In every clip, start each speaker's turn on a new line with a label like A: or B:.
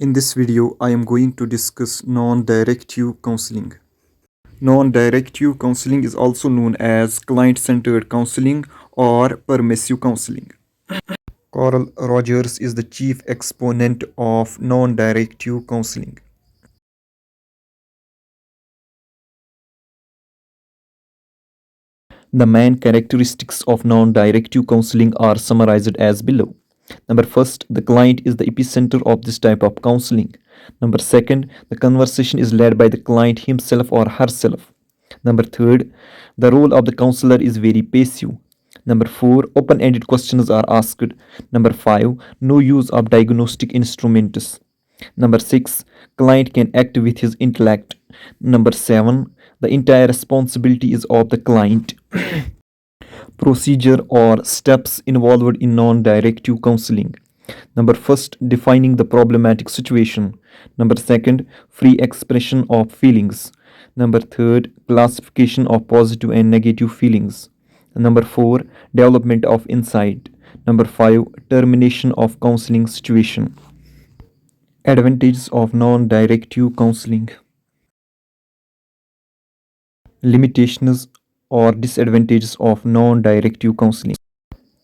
A: In this video, I am going to discuss non-directive counseling. Non-directive counseling is also known as client-centered counseling or permissive counseling. Carl Rogers is the chief exponent of non-directive counseling. The main characteristics of non-directive counseling are summarized as below. Number first, the client is the epicenter of this type of counseling. Number second, the conversation is led by the client himself or herself. Number third, the role of the counselor is very passive. Number four, open-ended questions are asked. Number five, no use of diagnostic instruments. Number six, client can act with his intellect. Number seven, the entire responsibility is of the client. Procedure or steps involved in non-directive counseling. Number first, defining the problematic situation. Number second, free expression of feelings. Number third, classification of positive and negative feelings. Number four, development of insight. Number five, termination of counseling situation. Advantages of non-directive counseling. Limitations or disadvantages of non-directive counseling.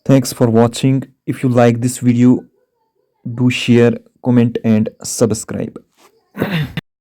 A: Thanks for watching. If you like this video, do share, comment and subscribe.